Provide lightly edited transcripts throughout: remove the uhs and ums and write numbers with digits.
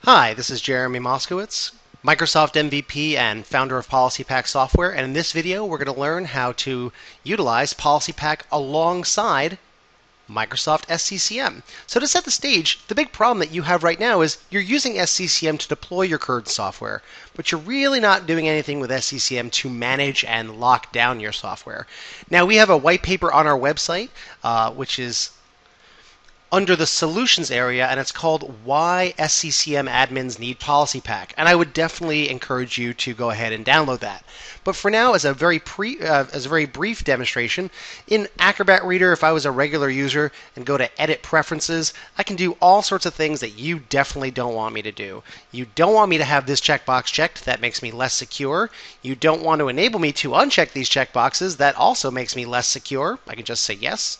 Hi, this is Jeremy Moskowitz, Microsoft MVP and founder of PolicyPak software, and in this video we're going to learn how to utilize PolicyPak alongside Microsoft SCCM. So to set the stage, the big problem that you have right now is you're using SCCM to deploy your current software, but you're really not doing anything with SCCM to manage and lock down your software. Now we have a white paper on our website, which is under the solutions area, and it's called Why SCCM Admins Need PolicyPak. And I would definitely encourage you to go ahead and download that. But for now, as a very brief demonstration, in Acrobat Reader, if I was a regular user and go to Edit Preferences, I can do all sorts of things that you definitely don't want me to do. You don't want me to have this checkbox checked. That makes me less secure. You don't want to enable me to uncheck these checkboxes. That also makes me less secure. I can just say yes.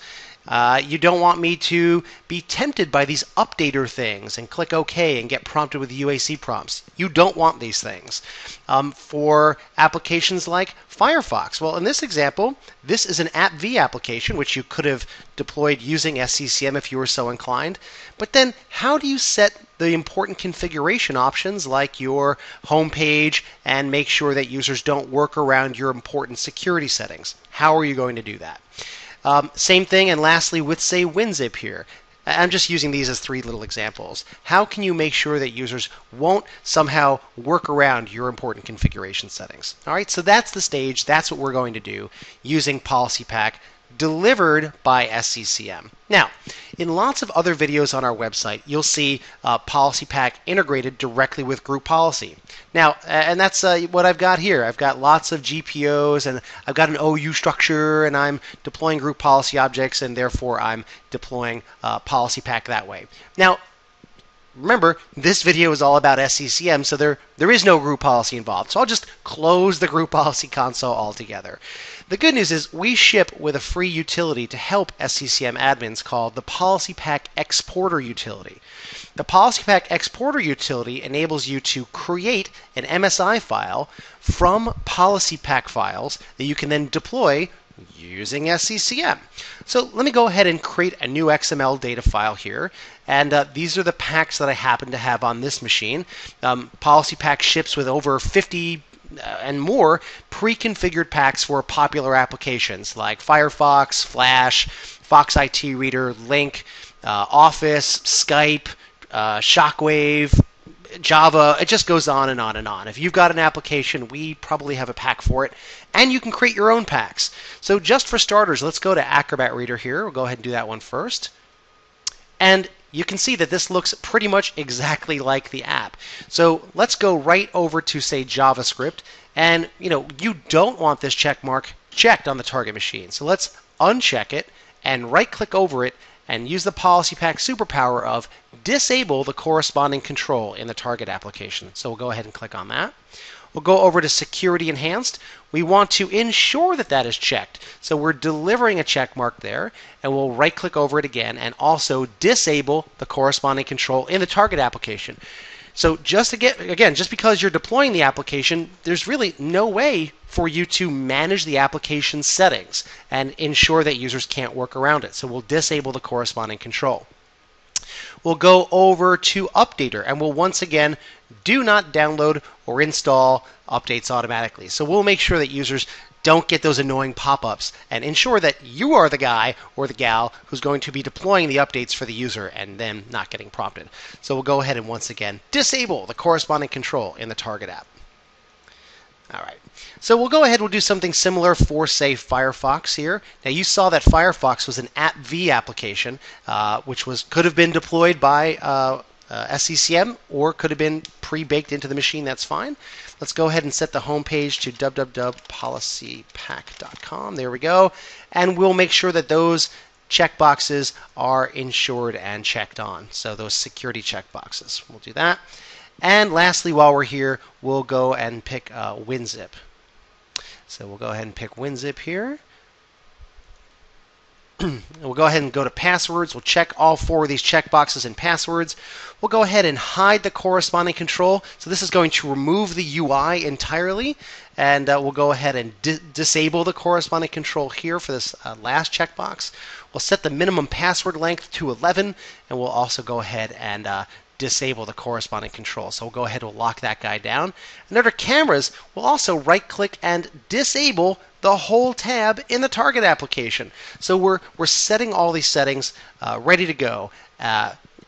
You don't want me to be tempted by these updater things and click OK and get prompted with UAC prompts. You don't want these things. For applications like Firefox, well, in this example, this is an AppV application, which you could have deployed using SCCM if you were so inclined. But then how do you set the important configuration options like your home page and make sure that users don't work around your important security settings? How are you going to do that? Same thing, and lastly with, say, WinZip here. I'm just using these as three little examples. How can you make sure that users won't somehow work around your important configuration settings? All right, so that's the stage. That's what we're going to do using PolicyPak delivered by SCCM. Now, in lots of other videos on our website, you'll see PolicyPak integrated directly with group policy. Now, and that's what I've got here. I've got lots of GPOs, and I've got an OU structure, and I'm deploying group policy objects, and therefore I'm deploying PolicyPak that way. Now, remember, this video is all about SCCM, so there is no group policy involved. So I'll just close the group policy console altogether. The good news is we ship with a free utility to help SCCM admins called the PolicyPak Exporter utility. The PolicyPak Exporter utility enables you to create an MSI file from PolicyPak files that you can then deploy using SCCM. So let me go ahead and create a new XML data file here. And these are the packs that I happen to have on this machine. PolicyPak ships with over 50 and more pre-configured packs for popular applications like Firefox, Flash, Fox IT Reader, Link, Office, Skype, Shockwave, Java. It just goes on and on and on. If you've got an application, we probably have a pack for it, and you can create your own packs. So just for starters, let's go to Acrobat Reader here. We'll go ahead and do that one first. And you can see that this looks pretty much exactly like the app. So let's go right over to, say, JavaScript. And you don't want this check mark checked on the target machine. So let's uncheck it and right-click over it and use the PolicyPak superpower of disable the corresponding control in the target application. So we'll go ahead and click on that. We'll go over to Security Enhanced. We want to ensure that that is checked. So we're delivering a check mark there, and we'll right-click over it again and also disable the corresponding control in the target application. So just again, just because you're deploying the application, there's really no way for you to manage the application settings and ensure that users can't work around it. So we'll disable the corresponding control. We'll go over to Updater, and we'll once again do not download or install updates automatically. So we'll make sure that users don't get those annoying pop-ups and ensure that you are the guy or the gal who's going to be deploying the updates for the user and then not getting prompted. So we'll go ahead and once again disable the corresponding control in the target app. All right, so we'll go ahead and we'll do something similar for, say, Firefox here. Now you saw that Firefox was an AppV application, which could have been deployed by SCCM or could have been pre-baked into the machine. That's fine. Let's go ahead and set the home page to www.policypak.com. There we go. And we'll make sure that those checkboxes are ensured and checked on. So those security checkboxes. We'll do that. And lastly, while we're here, we'll go and pick WinZip. So we'll go ahead and pick WinZip here. We'll go ahead and go to passwords. We'll check all four of these checkboxes in passwords. We'll go ahead and hide the corresponding control. So this is going to remove the UI entirely. And we'll go ahead and disable the corresponding control here for this last checkbox. We'll set the minimum password length to 11. And we'll also go ahead and disable the corresponding control. So we'll go ahead and we'll lock that guy down. And under cameras, we'll also right-click and disable the whole tab in the target application. So we're setting all these settings ready to go.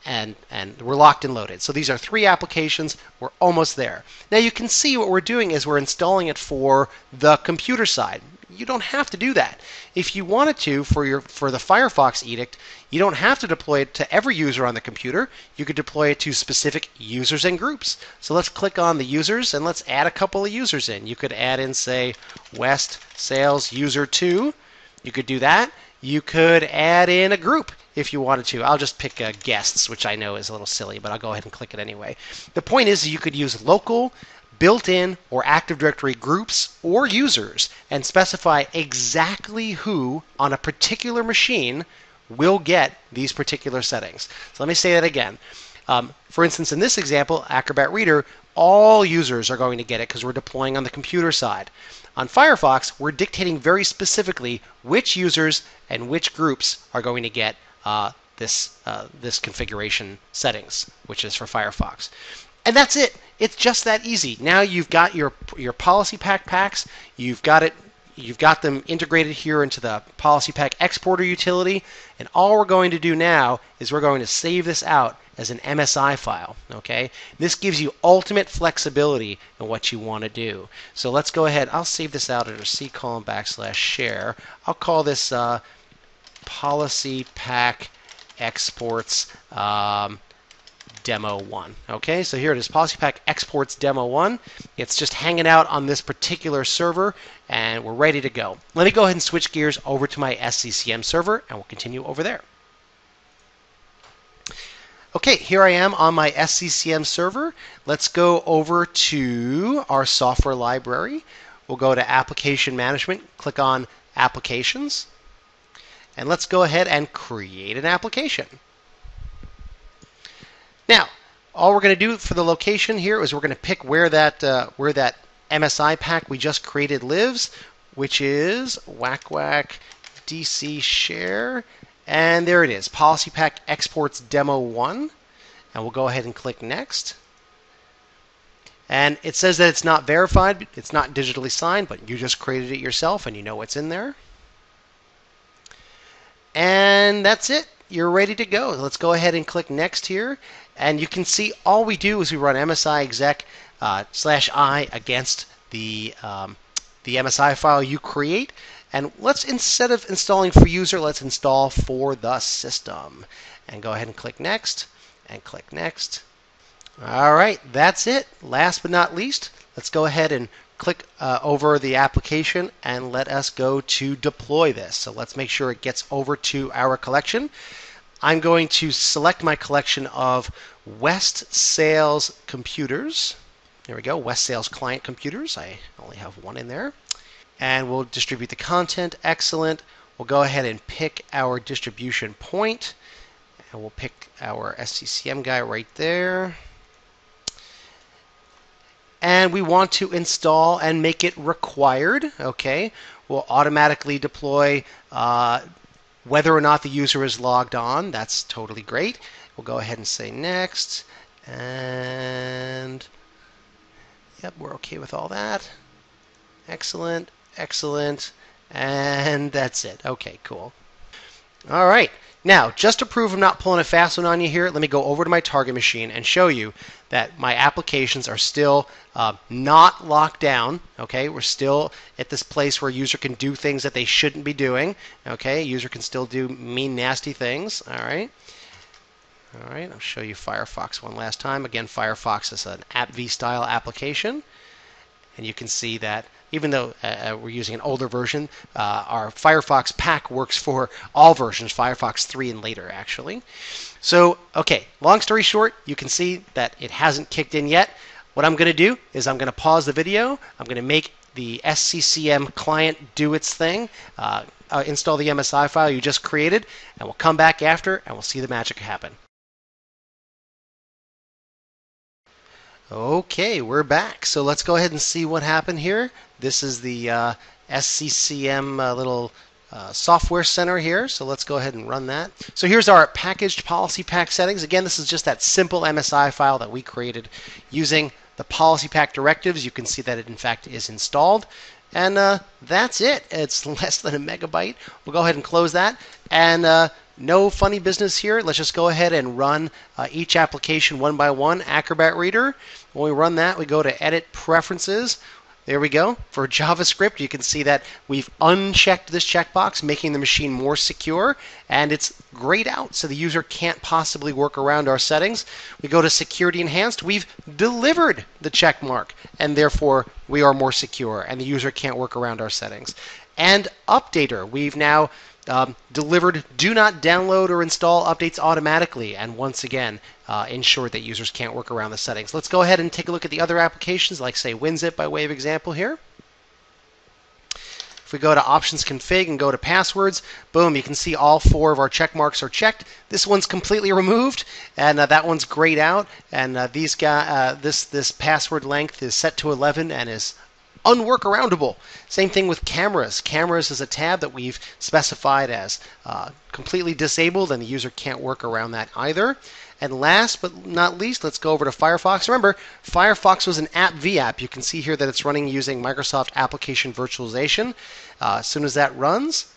And we're locked and loaded. So these are 3 applications. We're almost there. Now you can see what we're doing is we're installing it for the computer side. You don't have to do that. If you wanted to, for the Firefox edict, you don't have to deploy it to every user on the computer. You could deploy it to specific users and groups. So let's click on the users and let's add a couple of users in. You could add in, say, West Sales User 2. You could do that. You could add in a group if you wanted to. I'll just pick guests, which I know is a little silly, but I'll go ahead and click it anyway. The point is you could use local, built-in, or Active Directory groups or users and specify exactly who on a particular machine will get these particular settings. So let me say that again. For instance, in this example, Acrobat Reader, all users are going to get it because we're deploying on the computer side. On Firefox, we're dictating very specifically which users and which groups are going to get this configuration settings, which is for Firefox. And that's it. It's just that easy. Now you've got your PolicyPak packs. You've got them integrated here into the PolicyPak exporter utility. And all we're going to do now is we're going to save this out as an MSI file. Okay? This gives you ultimate flexibility in what you want to do. So let's go ahead. I'll save this out under C:\share. I'll call this PolicyPak exports demo 1. Okay, so here it is, PolicyPak exports demo 1. It's just hanging out on this particular server, and we're ready to go. Let me go ahead and switch gears over to my SCCM server, and we'll continue over there. Okay, here I am on my SCCM server. Let's go over to our software library. We'll go to Application Management, click on Applications, and let's go ahead and create an application. Now, all we're going to do for the location here is we're going to pick where that MSI pack we just created lives, which is whack DC share, and there it is, PolicyPak exports demo 1, and we'll go ahead and click next. And it says that it's not verified, it's not digitally signed, but you just created it yourself and you know what's in there. And that's it. You're ready to go. Let's go ahead and click next here. And you can see all we do is we run MSI exec /I against the MSI file you create. And let's, instead of installing for user, let's install for the system. And go ahead and click next and click next. All right, that's it. Last but not least, let's go ahead and click over the application and let us go to deploy this. So let's make sure it gets over to our collection. I'm going to select my collection of West Sales computers. There we go, West Sales client computers. I only have one in there. And we'll distribute the content. Excellent. We'll go ahead and pick our distribution point. And we'll pick our SCCM guy right there. And we want to install and make it required. Okay, we'll automatically deploy whether or not the user is logged on. That's totally great. We'll go ahead and say next. And yep, we're okay with all that. Excellent, excellent. And that's it. Okay, cool. All right. Now, just to prove I'm not pulling a fast one on you here, let me go over to my target machine and show you that my applications are still not locked down. Okay, we're still at this place where a user can do things that they shouldn't be doing. Okay, a user can still do mean, nasty things. All right. All right, I'll show you Firefox one last time. Again, Firefox is an AppV style application. And you can see that even though we're using an older version, our Firefox pack works for all versions, Firefox 3 and later, actually. So, okay, long story short, you can see that it hasn't kicked in yet. What I'm going to do is I'm going to pause the video. I'm going to make the SCCM client do its thing, install the MSI file you just created, and we'll come back after and we'll see the magic happen. Okay, we're back. So let's go ahead and see what happened here. This is the SCCM little software center here. So let's go ahead and run that. So here's our packaged PolicyPak settings. Again, this is just that simple MSI file that we created using the PolicyPak directives. You can see that it in fact is installed. And that's it. It's less than a megabyte. We'll go ahead and close that. And no funny business here. Let's just go ahead and run each application one by one. Acrobat Reader. When we run that, we go to Edit Preferences. There we go. For JavaScript, you can see that we've unchecked this checkbox, making the machine more secure, and it's grayed out so the user can't possibly work around our settings. We go to Security Enhanced. We've delivered the check mark, and therefore we are more secure, and the user can't work around our settings. And Updater, we've now delivered do not download or install updates automatically, and once again ensure that users can't work around the settings. Let's go ahead and take a look at the other applications, like say WinZip by way of example here. If we go to Options Config and go to Passwords, boom, you can see all 4 of our check marks are checked. This one's completely removed, and that one's grayed out, and this password length is set to 11 and is unworkaroundable. Same thing with cameras. Cameras is a tab that we've specified as completely disabled, and the user can't work around that either. And last but not least, let's go over to Firefox. Remember, Firefox was an app vApp. You can see here that it's running using Microsoft Application Virtualization. As soon as that runs,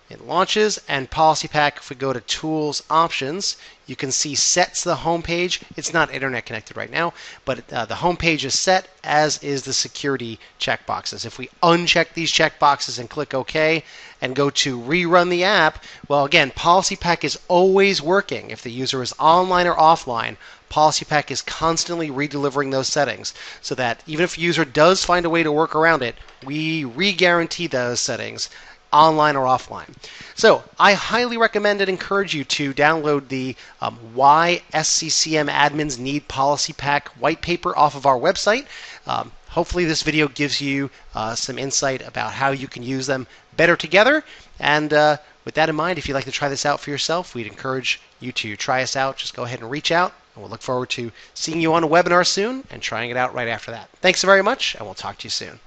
it launches, and PolicyPak, if we go to Tools, Options, you can see sets the home page. It's not internet connected right now, but the home page is set, as is the security checkboxes. If we uncheck these checkboxes and click OK and go to rerun the app, well, again, PolicyPak is always working. If the user is online or offline, PolicyPak is constantly redelivering those settings so that even if a user does find a way to work around it, we re-guarantee those settings online or offline. So I highly recommend and encourage you to download the Why SCCM Admins Need PolicyPak white paper off of our website. Hopefully this video gives you some insight about how you can use them better together. And with that in mind, if you'd like to try this out for yourself, we'd encourage you to try us out. Just go ahead and reach out, and we'll look forward to seeing you on a webinar soon and trying it out right after that. Thanks very much, and we'll talk to you soon.